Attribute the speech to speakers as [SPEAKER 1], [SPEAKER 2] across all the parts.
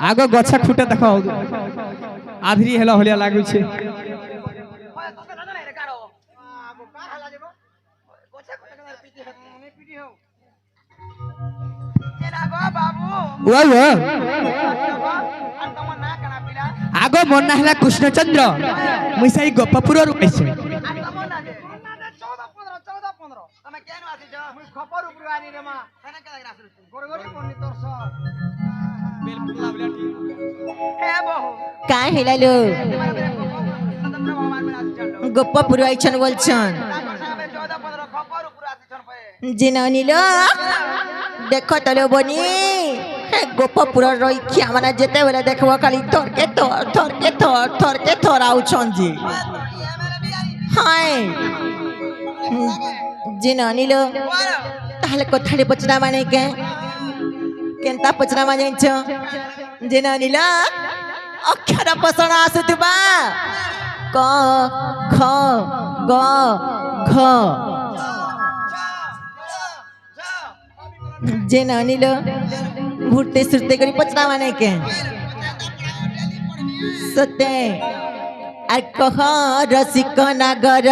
[SPEAKER 1] आगो गछा खुटे देखो आधरी हेला होलिया लागू छे वो आगो मोर ना हला कृष्णचंद्र मुइसाई गोपपुर रु आइछे
[SPEAKER 2] का हेलालो गोपपुर आइछन बोलछन जिनानिलो देखो तलो बनी गोपपुर रही खिया माने जेते बेले देखबो खाली थर के थर आउछन जी हाय जिनानिलो ताहले कोथाडे पचना माने के केनता पचना माने छ जिनानिलो अक्षर पसना आसुतबा क ख ग घ जिनानिलो भूरते सुरते करी पचना माने के सते आर कह रसिक नागर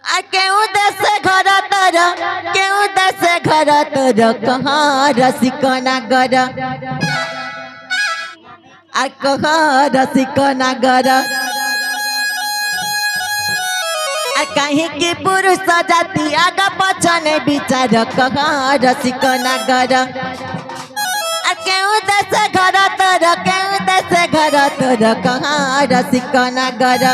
[SPEAKER 2] आ केउ देश घर तर केउ देश घर तर कह रसिक नागर आ कह रसिक नागर आ कहीं की पुरुष जाति आगा पछने विचार कह रसिक नागर आ केउ देश घर तर केउ देश घर तर कह रसिक नागर आ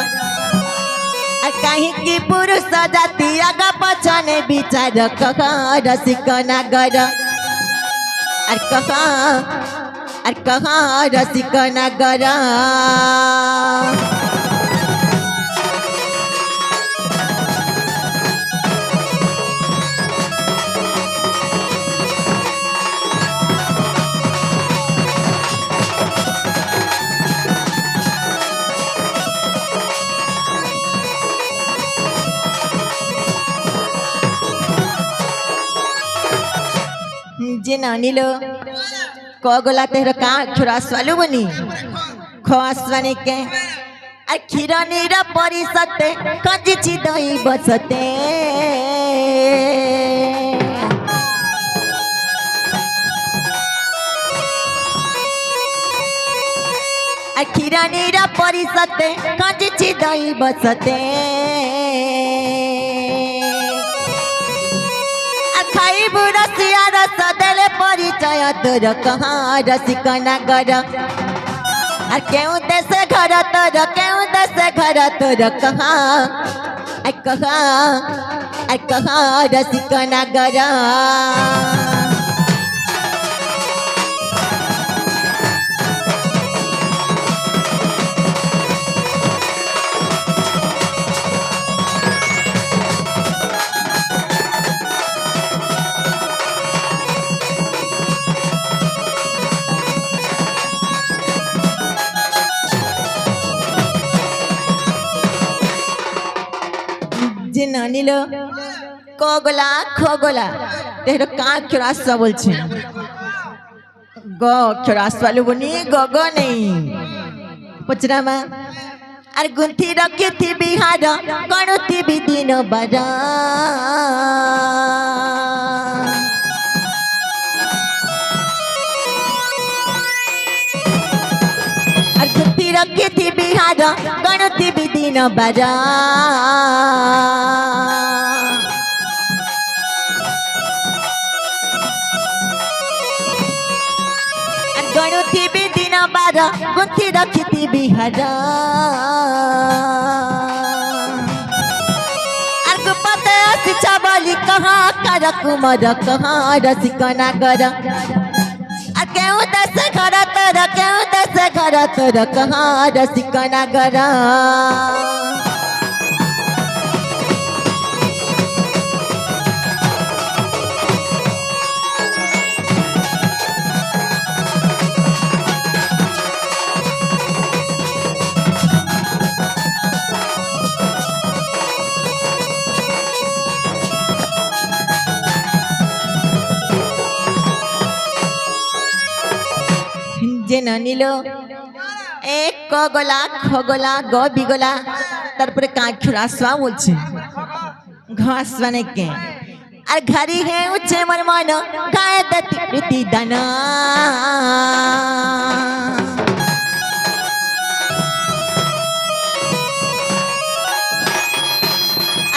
[SPEAKER 2] कहीं की पुरुष जाति आगा पछने विचार कह रसिक नागर आ कह रसिक नागर जिनानिलो कगला तेहर का छोरा स्वालु बनी खवासवानी के आ खीरनीर परिसते कंजिची दई बसते आ खीरनीर परिसते कंजिची दई बसते खाई बुरसिया रस देले परिचय तोर कहाँ रसिक नागर आ केउ देश घर तोर केउ देश घर तोर कहाँ रसिक नागर जिनानिलो कगला खगला तेहर का अक्षरास बोलछे ग अक्षरास वालू बनी गग नहीं पचरामा आर गुंथी रखी थी बिहार गणुती भी दिन बड़ा आर गुंथी रखी थी बिहार गणुती भी दिन बड़ा गणुती भी दिन बारा गुंथी रखी बिहार पते शिक्षा बोली कहाँ कर कुमार कहाँ रसिक नागर केउ देश घर तोर केउ देश घर तोर कहाँ रसिक नागर যে না নিল এক ক গলা খ গলা গ বিগলা তারপরে কাঁখুর আসবা বলছে ঘাস মানে কে আর ঘাড়ি হে উচ্ছে মর মন গায়ে দতি প্রীতি দানা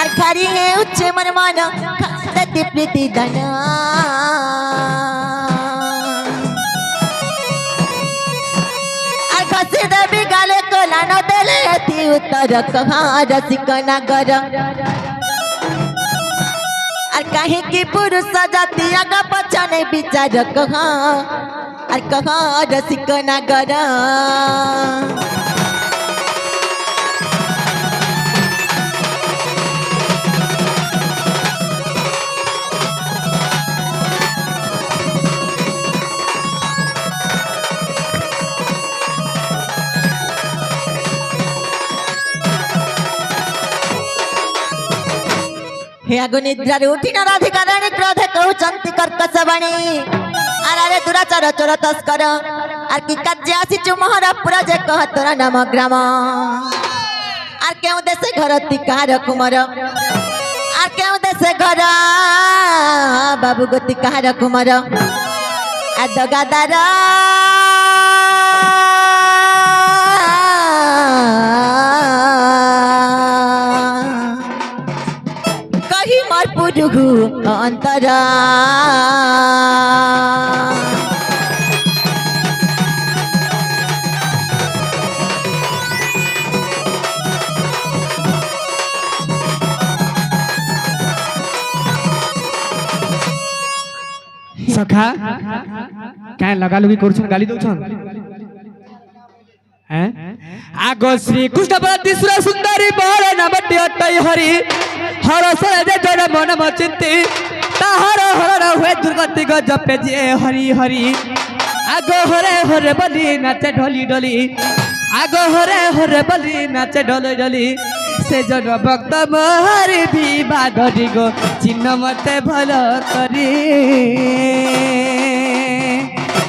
[SPEAKER 2] আর ঘাড়ি হে উচ্ছে মর মন গায়ে দতি প্রীতি দানা আর ঘসে দেবী গালে কোলা ন দেলে অতি উত্তর কহা রসিক নগর আর কাहे की पुरुष जाति आगा पछाने विचार कहा और कहा रसिक नगर हे अगो निद्रा उठी न राधिका रानी क्रोध कहउचंती कर्कशवाणी आरे दुराचार चोर तस्कर आर की काजे आसी चुमहर पुरा जे कह तोर नाम ग्राम आर केउ देशे घर तिकार कुमार आर केउ देशे घर बाबू गति कहार कुमार आ दगादार पुरुगु अंतरा
[SPEAKER 1] सखा क्या लगा लुगी करछन गाली दउछन हैं आगो श्री कृष्ण प्रति सुर सुंदरी बहरे नबटी अटई हरि हर सरे जड़ मन मचिंती ताहर हर हुए दुर्गति ग जपे जे हरि हरि आगो हरे हरे बली नाचे ढोली ढोली आगो हरे हरे बली नाचे ढोली ढोली से जन भक्त महरी भी बाधरी गो चिन्ह मते भलो करी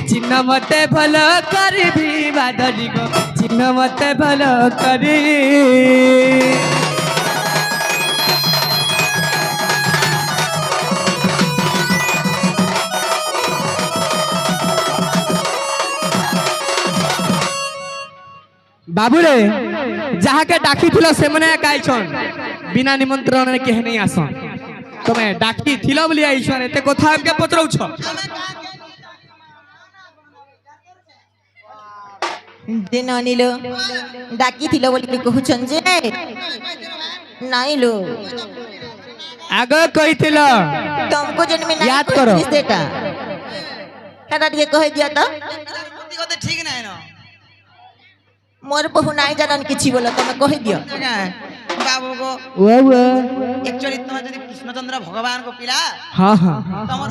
[SPEAKER 1] चिन्ह मते भलो करी भी बाधरी गो चिन्ह मते भलो करी बाबू रे जहाँ के डाकी थिलो से मने गाइछन बिना निमंत्रण के नहीं आसन तमे डाकी थिलो बोली आइछन एते कथा हमके पचरौ छ
[SPEAKER 2] दिन अनिलो डाकी थिलो बोली कहउछन जे नाही लो
[SPEAKER 1] आगे कहिथिलो
[SPEAKER 2] तुमको जन्म नहीं
[SPEAKER 1] याद करो
[SPEAKER 2] सेटा एटा के कहि दिया त
[SPEAKER 3] ठीक नाही न
[SPEAKER 2] मोर बहु नाही जानन किछि बोलो तमे कहि दियो
[SPEAKER 3] बाबू को
[SPEAKER 1] वो
[SPEAKER 3] एक्चुअली तुम जदी कृष्णचंद्र भगवान को पिला
[SPEAKER 1] हां हां
[SPEAKER 3] तमर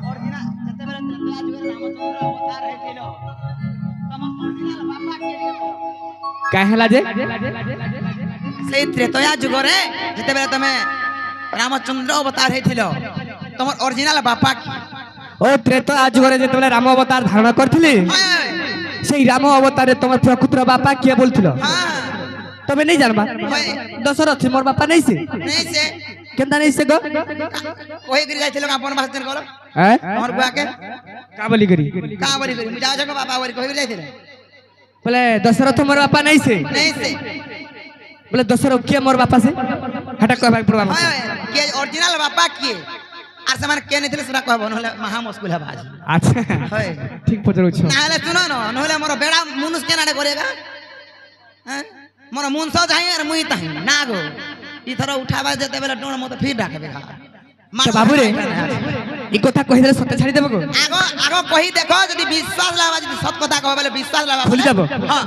[SPEAKER 3] ओरिजिनल जते बेले आज रामचंद्र अवतार हेतिलो तमर ओरिजिनल बापा के
[SPEAKER 1] काहेला जे
[SPEAKER 3] से त्रेतया जुग रे जते बेले तमे रामचंद्र अवतार हेतिलो तमर ओरिजिनल बापा की
[SPEAKER 1] ओ त्रेता आज घरे जते बेले राम अवतार धारण करथिली সেই রাম অবতারে তোমার প্রকৃত বাপা কি বলছিল তবে নেই জানবা দশরথ মোর বাপা নেই সে কেনতা নেই সে গো
[SPEAKER 3] কই গরি যাইছিল আপন ভাষণ কল
[SPEAKER 1] হ্যাঁ
[SPEAKER 3] हमर बुआ के
[SPEAKER 1] का बोली करी
[SPEAKER 3] मुझे आज को बापा वरी कई गरी जाइছিল
[SPEAKER 1] बोले दशरथ मोर बापा नहीं से बोले दशरथ के मोर बापा से हटा कह भाई प्रोग्राम
[SPEAKER 3] के ओरिजिनल बापा के আর সমান কে নিছিল সেটা কইব নহলে মহা মুশকিল হবে আজ
[SPEAKER 1] আচ্ছা
[SPEAKER 3] হয়
[SPEAKER 1] ঠিক পচরছ
[SPEAKER 3] নাহলে শুনো না নহলে মোর বেড়া মুনুস কেনাডে করেগা হ্যাঁ মোর মুনস যাই আর মুই তাই না গো ইথর উঠাবা যেতে বেলা ডোর মত ফির ডাকবে
[SPEAKER 1] বাবু রে এই কথা কই দিলে সত্য ছাড়ি দেব গো
[SPEAKER 3] আগো আগো কই দেখো যদি বিশ্বাস লাবা যদি সত্য কথা কইবা বলে বিশ্বাস লাবা
[SPEAKER 1] খুলি দেব
[SPEAKER 3] হ্যাঁ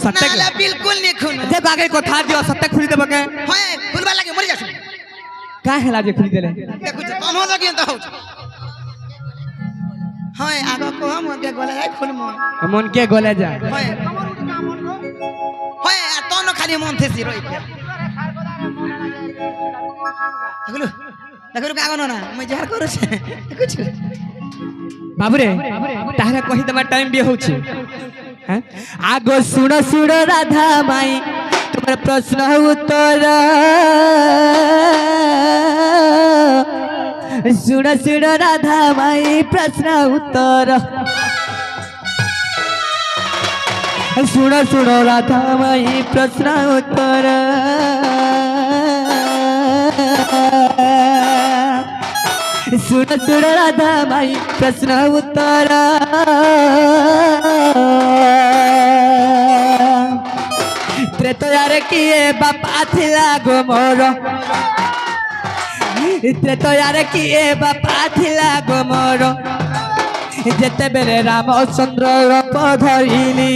[SPEAKER 1] সত্য
[SPEAKER 3] নাহলে বিলকুল নি খুন
[SPEAKER 1] যে আগে কথা দিও সত্য খুলি দেব কে
[SPEAKER 3] হয় খুলবা লাগে মরি যাস
[SPEAKER 1] का हेला जे खुली देले
[SPEAKER 3] দেখুছ তমো লাগি তো হউছ হয় আগো কো মোর কে গলে খুল
[SPEAKER 1] मन के गले जा
[SPEAKER 3] হয় হয় আর তনো খালি মন থেসি রই দেখলু দেখলু কাগনো না মই জার করছে দেখুছ
[SPEAKER 1] बाबू रे ताहरा कहि दमा टाइम भी होउछ হ্যাঁ আগো শুনো শুনো রাধা মাই তোমার প্রশ্ন উত্তর শুনো শুনো রাধা মাই প্রশ্ন উত্তর শুনো শুনো রাধা মাই প্রশ্ন উত্তর सुन सुन राधा माई प्रश्न उत्तर त्रेतयार किए बापा थिला गो मोर त्रेतयार किए बापा थिला गो मोर जेते बेले रामचंद्र रूप धरिली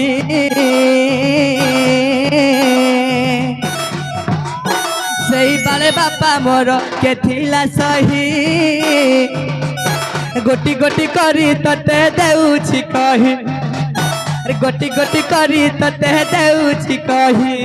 [SPEAKER 1] सही बाले बापा मोर के थिला सही गोटी गोटी करी तते देउछि कही गोटी गोटी करी तते देउछि कही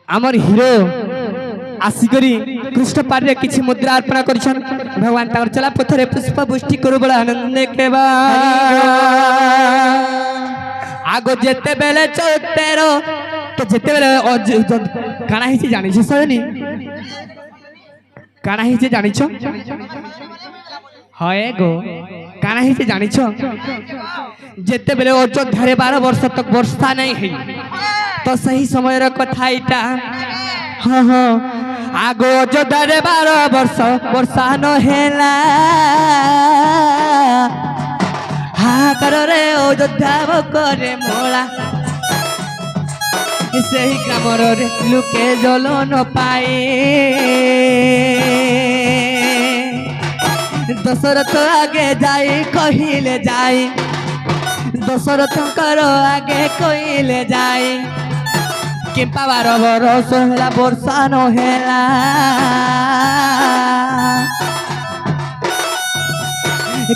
[SPEAKER 1] आमर हिरो आसिकरी कृष्ण पारे किछि मुद्रा अर्पण करिछन भगवान तार चला पथरे पुष्प पुष्टि करू बड़ा आनंद केबा आगो जेते बेले 14 तो जेते बेले काना हिछि जानि छ सनी काना हिछि जानि छ हय गो काना हिछि जानि छ जेते बेले अयोध्या 12 वर्ष तक वर्षा नहीं है तो सही समय कथा इटा हाँ हाँ आगो अयोध्या 12 वर्ष वर्षा न हेला हाकर रे अयोध्या करे मोला से ही ग्राम रे लुके जल न पाए दशरथ आगे जाई कहिले जाई दशरथ कर आगे कहिले जाई कि 12 बरस होला वर्षा न हेला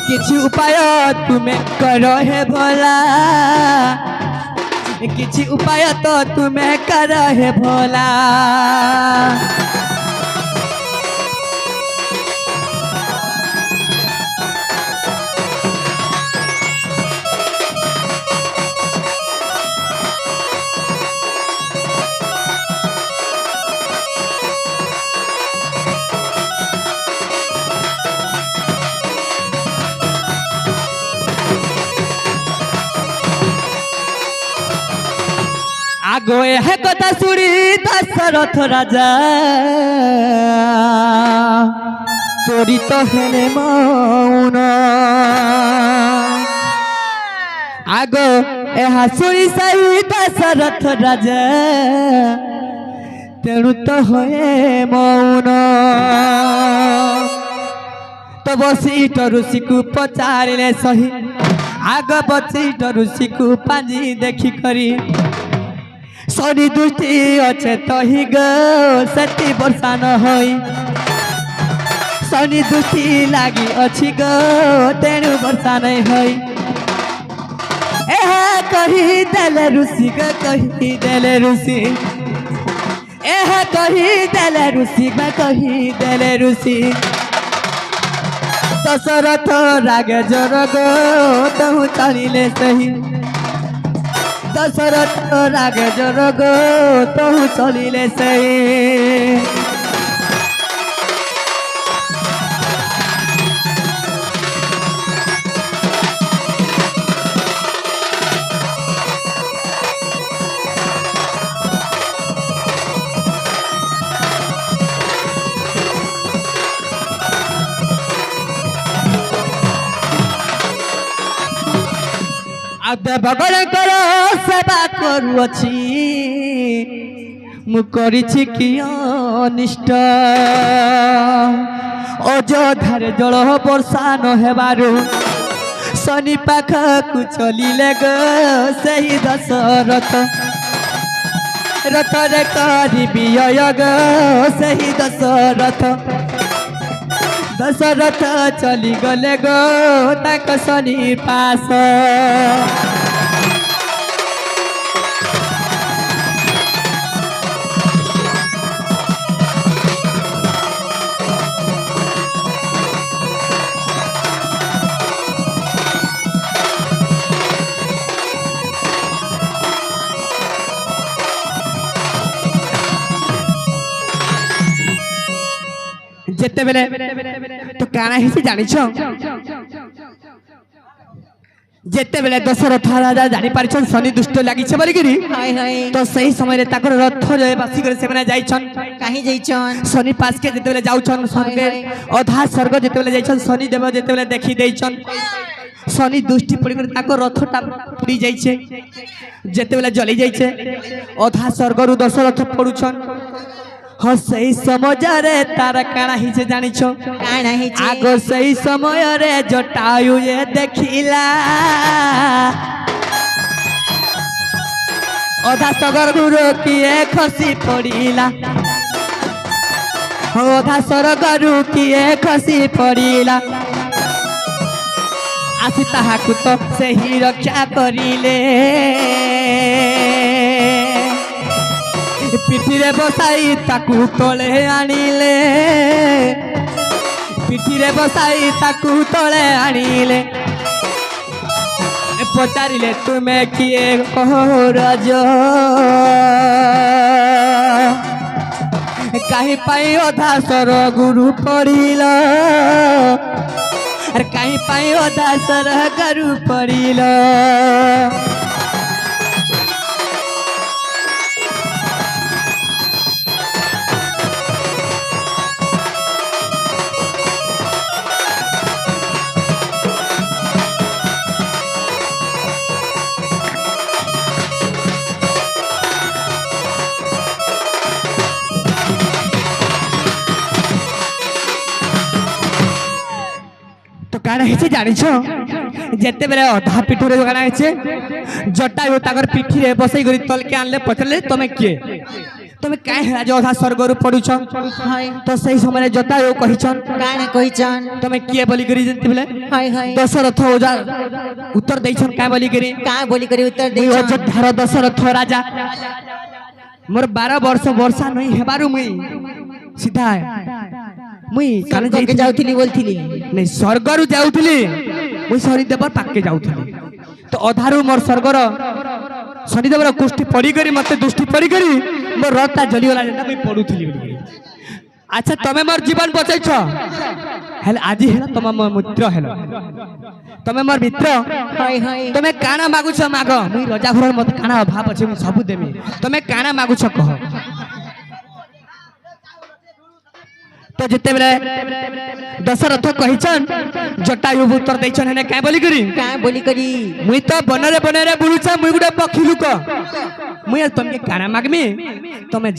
[SPEAKER 1] किछि उपाय तुमे करो हे भोला किछि उपाय तो तुमे करो हे भोला आगो है कथा सुनी दशरथ राजा तोरी तो हेले मौन आगो यह सुनी सही दशरथ राजा तेणु तो होए मौन तो वशिष्ठ ऋषि को पचारे सही आग वशिष्ठ ऋषि को पांजी देखी करी शनि दृष्टि अच्छे तो ही गो सती वर्षा न होई शनि दृष्टि लागी अच्छी गो तेणु वर्षा नहीं होई एहा कही देले ऋषि गो कही देले ऋषि एहा कही देले ऋषि गो कही देले ऋषि दशरथ रागे जोर गो तहु चलिले सही दशरथ रागे जोर गो तहु चलिले सही भगवान करो सेवा करुअछि मु करिछि कि अनिष्ट अयोध्या जल वर्षा न हेबारु शनि पाखकु चलिले गो सही दशरथ ରଥରେ କରିବି ୟଗ ସେହି ଦଶରଥ ଚଲିଗଲେ ଗୋ ତାଙ୍କ ଶନି ପାଶ। যেতেবেলে তো কাଣା হিসি জানিছ যেতেবেলে দশরথ রাজা জানি পারিছন শনি দুষ্ট লাগিছে বলিকি
[SPEAKER 2] হাই হাই
[SPEAKER 1] তো সেই সময় তাকর রথ বাসি করে সেমানে যাইছন
[SPEAKER 2] কাহি যাইছন
[SPEAKER 1] শনি পাশকে যেতেবেলে যাউছন স্বর্গে অধা স্বর্গ যেতেবেলে যাইছন শনি দেব যেতেবেলে দেখি দেইছন শনি দুষ্টি পড়ি করে তাকর রথটা পুড়ি যাইছে যেতেবেলে জলি যাইছে অধা স্বর্গরু দশরথ পড়ুছন। हाँ सही समझरे तार काना ही से जानी छो
[SPEAKER 2] काना ही
[SPEAKER 1] आगो सही समय रे जटायु ये देखिला ओधा सगर गुरु किए खसी पड़ीला ओधा सर गुरु किए खसी पड़ीला आसी ताहाकु तो से ही रक्षा करिले पिठीरे बसाई ताकू तले आनिले पिठीरे बसाई ताकू तले आनिले पचारिले तुमे किए कहो राज कहीं पाई अधा सर गुरु पड़िल कहीं पाई अधा सर गुरु पड़िल काना है जानिछ जेते बेले अधा पिठरे काना है जटायु ताकर पिठीरे बसई गरी तल के आनले पचले तमे के तमे काहे राज अधा स्वर्गरु पडुछ
[SPEAKER 2] हाय
[SPEAKER 1] तो सही समय जटायु कहिछन
[SPEAKER 2] काना कहिछन
[SPEAKER 1] तमे के बोली गरी जेते बेले
[SPEAKER 2] हाय हाय
[SPEAKER 1] दशरथ ओजा उत्तर दैछन का बोली
[SPEAKER 2] गरी उत्तर दैछन
[SPEAKER 1] अयोध्या दशरथ राजा मोर 12 वर्ष वर्षा नहीं हेबारु मुई सीधा मुई काने
[SPEAKER 2] के जाउथिली बोलथिली
[SPEAKER 1] नहीं स्वर्गरु जाउथिली मुई शनिदेवर पाके जाउथिली तो अधारु मोर स्वर्गर शनिदेवर कुष्ठी पड़ी करी मते दुष्टि पड़ी करी मोर रथटा जली गला जेटा मुई पडुथिली अच्छा तमे मोर जीवन बचैछ हेल आजी हेला तमे मोर मित्र हेला तमे मोर मित्र
[SPEAKER 2] हाय हाय
[SPEAKER 1] तमे काना मागुछ माग मुई राजा घर मते काना अभाव अछि मुई सब देमी तमे काना मागुछ कह तो जिते बेले दशरथ कहिछन जटायु उत्तर दैछन हेने काय बोली करी मुई तो बनरे बनरे बुलुछ मुई गुडे पखी लुक मुई तमके काना मागमी तमे ज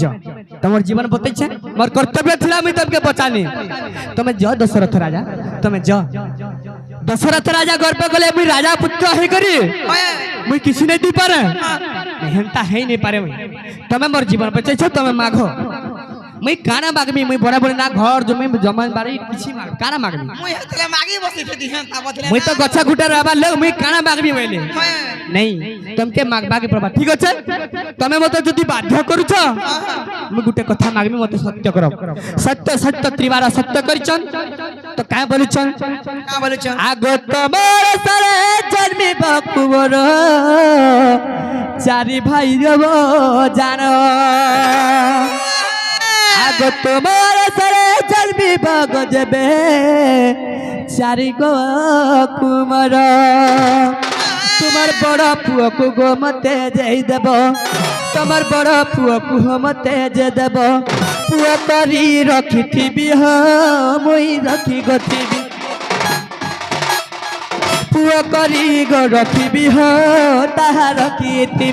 [SPEAKER 1] तमर जीवन बतैछ मोर कर्तव्य थिला मुई तमके बचानी तमे ज दशरथ राजा तमे ज दशरथ राजा गर्व कले मुई राजा पुत्र हे करी मुई किसी नहीं दी पारे हेंता है नहीं पारे तमे मोर जीवन बचैछ तमे मागो मुई काना मागमी मुई बड़ा बड़ा ना घर जमी जमान बारी किछि माग काना मागमी
[SPEAKER 3] मुई हतले मागी बसी फेदी हन ता बदले
[SPEAKER 1] मुई तो गछा गुटा रहबा ले मुई काना मागमी बोले नहीं तुमके मागबा के प्रभा ठीक अछि तमे मते जदी बाध्य करूछ मुई गुटे कथा मागमी मते सत्य करो सत्य सत्य त्रिवार सत्य करिछन तो काय बोलिछन
[SPEAKER 3] का बोलछन
[SPEAKER 1] आगो तमर सरे जन्मी बकुवर चारि भाई रबो जानो आगो तुम्हार सरे जन्मी बगजबे चारि गो कुमार तुम्हार बड़ा पुआ को गो मते जाई देब तुम्हार बड़ा पुआ को मते जे देब पुआ करी रखी थी मुई रखी गथी पुआ करी गो रखी ताहा रखी थी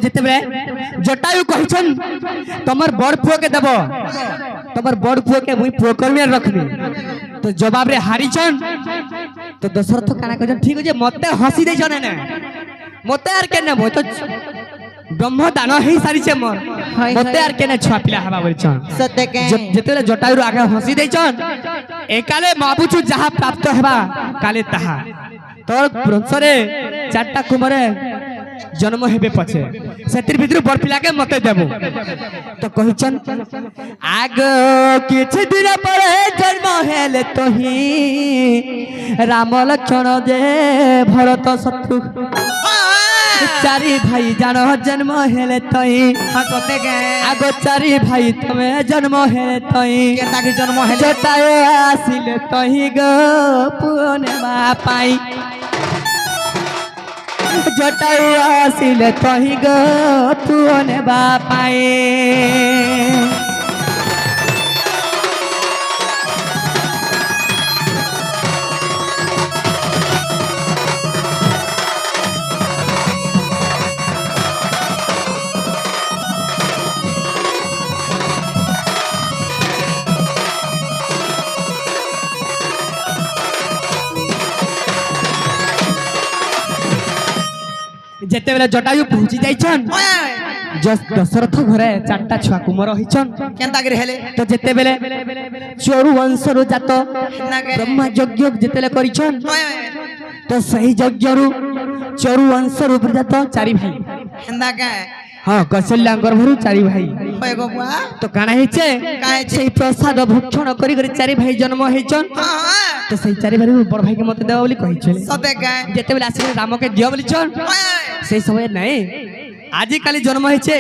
[SPEAKER 1] যেতেবেলে জটায়ু কহিছন তোমার বড় পুয়কে দেব তোমার বড় পুয়কে মুই পুয় করবি আর রাখবি তো জবাবে হারিছন তো দশরথ কানা কইছন ঠিক আছে মতে হসি দেইছন না মতে আর কেন মই তো ব্রহ্ম দান হেই সারিছে মোর
[SPEAKER 2] হয়,
[SPEAKER 1] মতে
[SPEAKER 2] হয়।
[SPEAKER 1] আর কেন ছুয়া পিলা হবা বলছন
[SPEAKER 2] সতে কে
[SPEAKER 1] যেতেবেলে জটায়ুর আগে হসি দেইছন একালে মাবুচু যাহা প্রাপ্ত হেবা কালে তাহা তোর বংশরে চারটা কুমারে জন্ম হেবে পছে সেতির ভিতর বড় পিলাকে মতে দেব তো কহিছন আগ কিছু দিন পরে জন্ম হেলে তোহি রাম লক্ষণ যে ভরত শত্রু চারি ভাই জান জন্ম হেলে তই
[SPEAKER 3] সতে কে
[SPEAKER 1] আগ চারি ভাই তুমি জন্ম হেলে তই
[SPEAKER 3] কেনতা কি জন্ম হেলে
[SPEAKER 1] জটায় আসিলে তহি গো পুনে মা পাই জটায় আসিলে তহি গো পুনে বা পাই যেতেবেলে জটায়ু পৌঁছি যাইছন দশরথ ঘরে চারটা ছুয়া কুমর হইছন
[SPEAKER 3] কেনতা কি হেলে
[SPEAKER 1] তো যেতেবেলে চরু বংশরু জাত
[SPEAKER 3] নাগে
[SPEAKER 1] ব্রহ্মা যজ্ঞ যেতেলে করিছন
[SPEAKER 3] হয়
[SPEAKER 1] তো সেই যজ্ঞরু চরু বংশরু জাত চারি ভাই
[SPEAKER 3] কেনতা কে
[SPEAKER 1] হ্যাঁ কৌশল্যা গর্ভরু চারি ভাই
[SPEAKER 3] হয় গো বুয়া
[SPEAKER 1] তো কানা হইছে
[SPEAKER 3] কানা হইছে?
[SPEAKER 1] সেই প্রসাদ ভক্ষণ করি করে চারি ভাই জন্ম হইছন
[SPEAKER 3] হ্যাঁ
[SPEAKER 1] তো সেই চারি ভাই বড় ভাইকে মতে দেওয়া বলি কহিছিল
[SPEAKER 3] সতে কে
[SPEAKER 1] যেতেবেলে আসলে রামকে দিও বলিছন
[SPEAKER 3] হয়
[SPEAKER 1] সেই সময় নাই আজিকালি জন্ম হয়েছে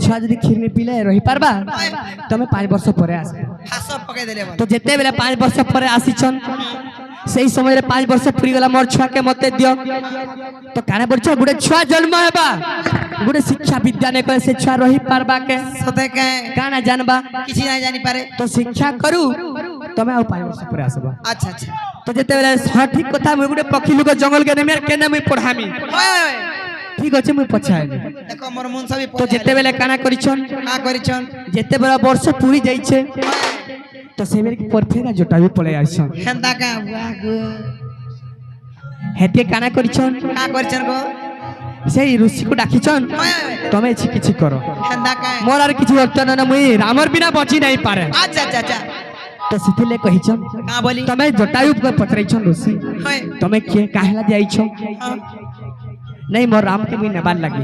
[SPEAKER 1] ছুয়া যদি ক্ষীর পিলে রহি পারবা তুমি 5 বর্ষ পরে আসবে
[SPEAKER 3] হাস পকাই দেলে বল
[SPEAKER 1] তো যেতেবেলে 5 বর্ষ পরে আসিছন সেই সময় 5 বর্ষ পুরি গলা মোর ছুয়াকে মতে দিও তো কানে বলছ গুড়ে ছুয়া জন্ম হেবা গুড়ে শিক্ষা বিদ্যা নে করে সে ছুয়া রহি পারবা কে
[SPEAKER 3] সতে কে
[SPEAKER 1] কানা জানবা
[SPEAKER 3] কিছু নাই জানি পারে
[SPEAKER 1] তো শিক্ষা করু তুমি আর 5 বর্ষ পরে আসবা
[SPEAKER 3] আচ্ছা আচ্ছা
[SPEAKER 1] তো যেতেবেলে সঠিক কথা মুই গুড়ে পক্ষী লোক জঙ্গল কে নেমে কেনে মুই পড়ামি
[SPEAKER 3] হয়
[SPEAKER 1] ঠিক আছে মুই পছাইনি
[SPEAKER 3] দেখো মোর মন সবই
[SPEAKER 1] তো যেতেবেলে কানা করিছন
[SPEAKER 3] কা করিছন
[SPEAKER 1] যেতেবেলে বর্ষ পুরি যাইছে তো সেবেলে কি পরফেরা জটায়ু পলে আইছন
[SPEAKER 3] কেনতা কে বুয়া গো
[SPEAKER 1] হেতে কানা করিছন
[SPEAKER 3] কা করিছন গো
[SPEAKER 1] সেই ঋষিকে ডাকিছন
[SPEAKER 3] হয়
[SPEAKER 1] তুমি কিছু করো
[SPEAKER 3] কেনতা কে
[SPEAKER 1] মোর আর কিছু অর্থ না মুই রামর বিনা বচি নাই পারে
[SPEAKER 3] আচ্ছা আচ্ছা আচ্ছা
[SPEAKER 1] তো সেতিলে কহিছন
[SPEAKER 3] কা বলি
[SPEAKER 1] তুমি জটায়ু পত্রাইছন ঋষি
[SPEAKER 3] হয়
[SPEAKER 1] তুমি কে কাহলা যাইছ
[SPEAKER 3] হ্যাঁ,
[SPEAKER 1] নাই মোর রামকে মুই নেবার লাগি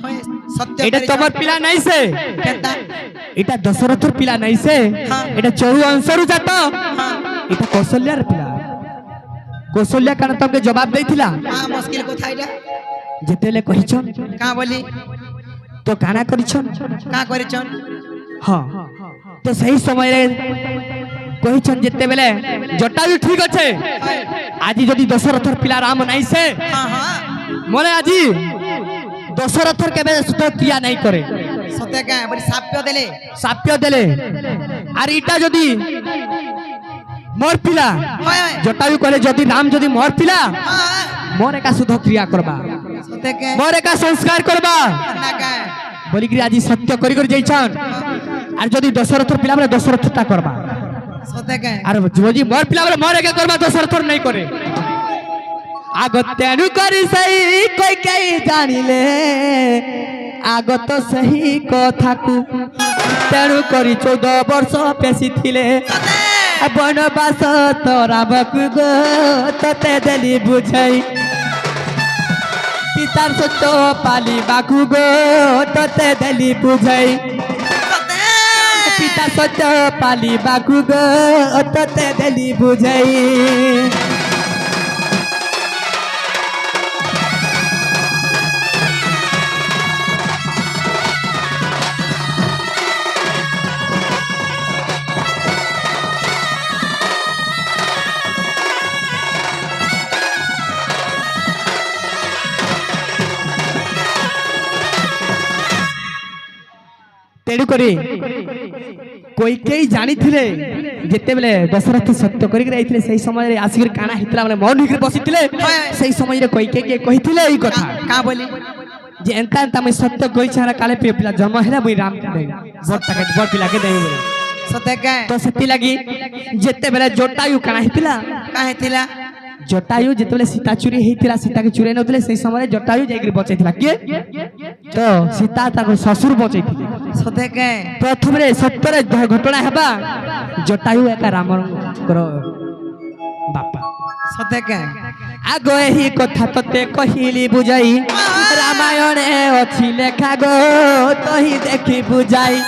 [SPEAKER 3] হয় সত্য
[SPEAKER 1] এটা
[SPEAKER 3] করিছন।
[SPEAKER 1] তোমার পিলা নাইছে
[SPEAKER 3] কেনতা
[SPEAKER 1] এটা দশরথর পিলা নাইছে
[SPEAKER 3] হ্যাঁ।
[SPEAKER 1] এটা চরু অংশরু জাত
[SPEAKER 3] হ্যাঁ
[SPEAKER 1] এটা কৌশল্যার পিলা কৌশল্যা কারণ তোমাকে জবাব দেইছিলা
[SPEAKER 3] মুশকিল কথা এটা
[SPEAKER 1] যেতেলে কহিছন
[SPEAKER 3] কা বলি
[SPEAKER 1] তো কানা করিছন
[SPEAKER 3] কা করিছন
[SPEAKER 1] হ্যাঁ তো সেই সময়ে কহিছন যেতেবেলে জটায়ু ঠিক আছে আজি যদি দশরথর পিলা রাম নাইছে
[SPEAKER 3] হ্যাঁ হ্যাঁ
[SPEAKER 1] মনে আজি দশরথর কেবে সুত ক্রিয়া নাই করে
[SPEAKER 3] সতে কে বলি সাপ্য দেলে
[SPEAKER 1] সাপ্য দেলে আর ইটা যদি মোর পিলা
[SPEAKER 3] হয় হয়
[SPEAKER 1] জটায়ু কলে যদি রাম যদি মোর পিলা
[SPEAKER 3] হ্যাঁ,
[SPEAKER 1] মোর একা শুধ ক্রিয়া করবা
[SPEAKER 3] সতে কে
[SPEAKER 1] মোর একা সংস্কার করবা
[SPEAKER 3] কেনতা কে
[SPEAKER 1] বলি কি আজি সত্য করি করে যাইছন আর যদি দশরথর পিলা বলে দশরথটা করবা
[SPEAKER 3] সতে কে
[SPEAKER 1] আর যদি মোর পিলা বলে মোর একা করবা দশরথর নাই করে আগত তেনু করি সেই কই কে জানিলে আগত সেই কথাকু তেনু করি 14 বর্ষ পেশি থিলে বনবাস তোরাবকু গো তোতে দেলি বুঝাই পিতার সত্য পালিবাকু গো তোতে দেলি বুঝাই পিতা সত্য পালিবাকু গো তোতে দেলি বুঝাই तेणु करी कोई कई जानी थिले जेतेबेले दशरथ सत्य करी रहिथिले सही समय रे आसिकर काना हितला माने मौन हिकर बसिथिले सही समय रे कोई के कहिथिले ई कथा
[SPEAKER 3] का बोली
[SPEAKER 1] जे एंता एंता मैं सत्य कोई छारा काले पे पिला जमा है ना मुई राम के दे बड़ तक बड़ पिला के दे बोले
[SPEAKER 3] सते के
[SPEAKER 1] तो सती लगी जेते बेले जटायु काना हितिला
[SPEAKER 3] काहे थिला
[SPEAKER 1] जटायु जेते बेले सीता चुरी हितिला सीता के चुरे नथले सेही समय जटायु जाइकरी बचैतिला के तो सीता ताको ससुर बचैतिले
[SPEAKER 3] सते के
[SPEAKER 1] प्रथम रे सत्तर घटना हेबा जटायु एका रामर करो बापा
[SPEAKER 3] सते के
[SPEAKER 1] आगो एही कथा तते कहिली बुझाई रामायणे अछि लेखा गो तही देखि बुझाई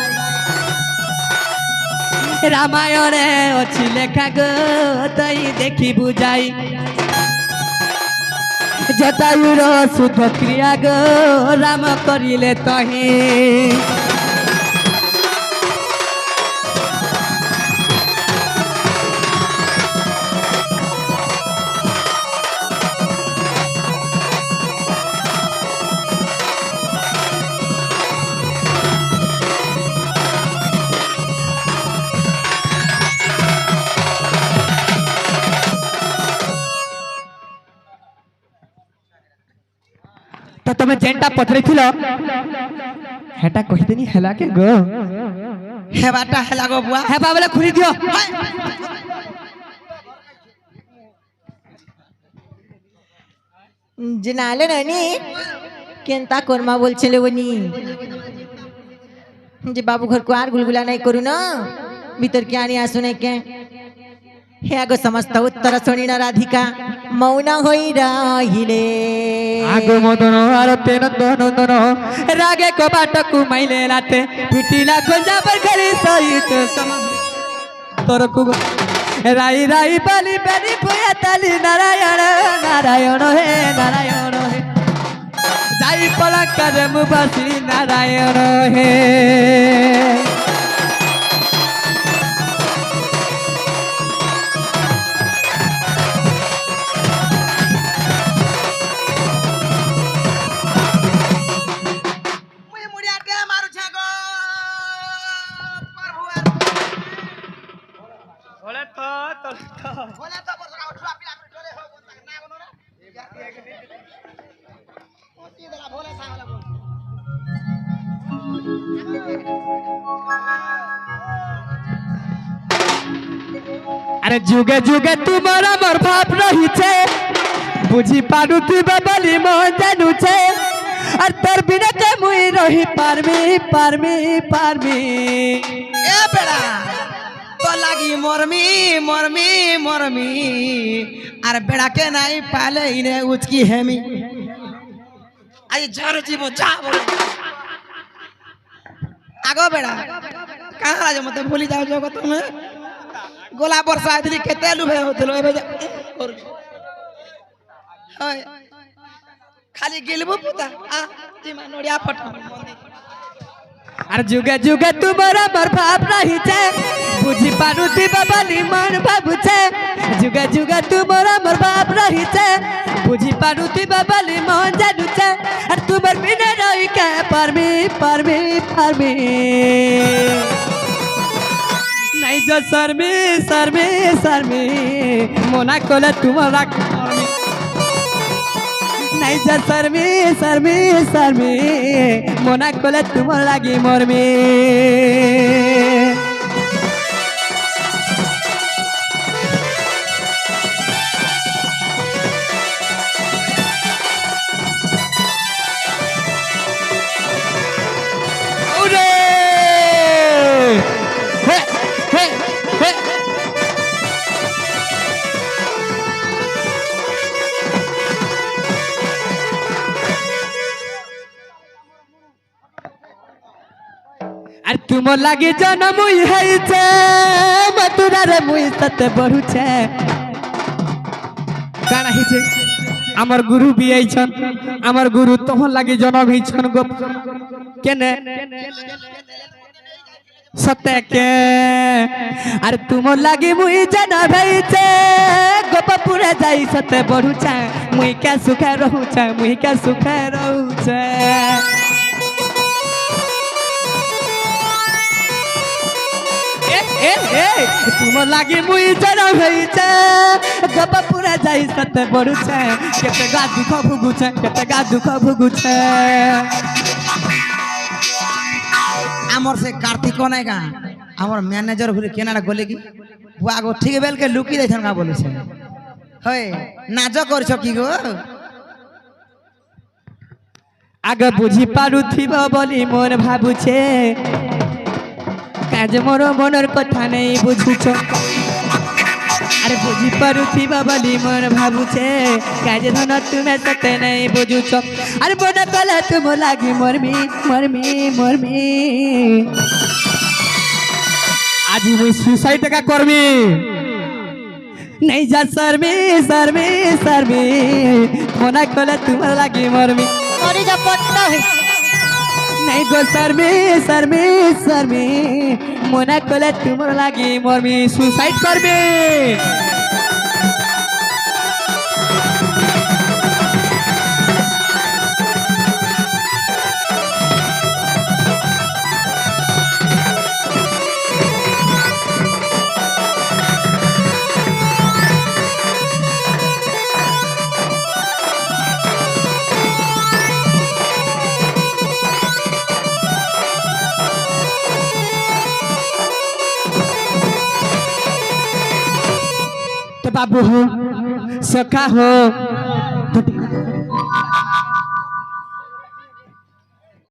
[SPEAKER 1] रामायणे अछि लेखा गो तही देखि बुझाई जटायुर शुद्ध क्रिया गो राम करिले तही तो तुम जेनटा पथरे थिलो हेटा कहिदेनी हेला के गो
[SPEAKER 3] हेबाटा हेला गो बुआ
[SPEAKER 1] हेबा बोले खुली दियो
[SPEAKER 2] जिनाले ननी केनता कोरमा बोलछिले वनी जे बाबू घर को आर गुलगुला नहीं करू ना भीतर के आनी आसु नहीं के हे आगो समस्त उत्तर सुनिन राधिका मौन होई रहिले
[SPEAKER 1] आगो मदन आरते नंदन रागे को बाटकु माइले लाते पिटिला खंजा पर खरी सहित सम तोरकु राई राई बाली बेनी पुया ताली नारायण नारायण हे जाई पला करे मुबासी नारायण हे अरे जुगे जुगे तुम्हारा मोर भाप रही छे बुझी पाडू तू बबली मोहन जानू छे और तोर बिना के मुई रही पारमी
[SPEAKER 3] ए बेड़ा तो लागी मोरमी अरे बेड़ा के नहीं पाले इन्हें उचकी हेमी आई जर जीवो जा बोले आगो बेड़ा कहाँ राजा मत भूली जाओ जो तुम्हें गोला बरसा दिली केते लुभे होतलो एबे और हाय खाली गिलबो पुता आ तिमा नोडिया फटा
[SPEAKER 1] अरे जुगे जुगे तुम्हारा मोर भाप रही छे बुझी पाडू तू बबली मन बाबू छे जुगे जुगे तुम्हारा मोर भाप रही छे बुझी पाडू तू बबली मोहन जानू छे और तुम्हार बिना रही के पारमी नहीं जो शर्मी मोना कोले तुम्हारा नहीं जो शर्मी मोना कोले तुम्हारा लागी मोरमी अरे तुम लगे जन मुई है छे मथुरा रे मुई सते बढ़ू छे काना ही छे हमर गुरु भी आई छन हमर गुरु तोहन लगे जन भी छन गो केने सते के अरे तुम लगे मुई जन भई छे गोपपुरे जाई सते बढ़ू छे मुई के सुखे रहू छे ए ए तुम लागी मुई जरा होइछे गप पूरा जाई सते बड़ुछे केते गा दुख भुगुछे केते गा दुख भुगुछे
[SPEAKER 3] আমার সে কার্তিক নাই গা আমার ম্যানেজার ঘুরে কেনাটা গলে কি বুয়া গো ঠিক বেলকে লুকি দেছেন গা বলেছে হয় নাচ করছ কি গো
[SPEAKER 1] আগে বুঝি পারুথিব বলি মন ভাবুছে কাজ মোর মনের কথা নেই বুঝুছ আরে বুঝি পারুথিব বলি মন ভাবুছে কাজ ধন তুমি সতে নেই বুঝুছ আরে মনে কলে তুম লাগি মরমি মরমি মরমি আজি মুই সুসাইড কা করমি नहीं जा शर्मी शर्मी शर्मी मना कले तुम लगी मरमी
[SPEAKER 2] মরি যা পড়তে
[SPEAKER 1] नहीं गो शर्मी शर्मी शर्मी मना कले तुम लगी मरमी सुसाइड करबी बाबू हो सखा हो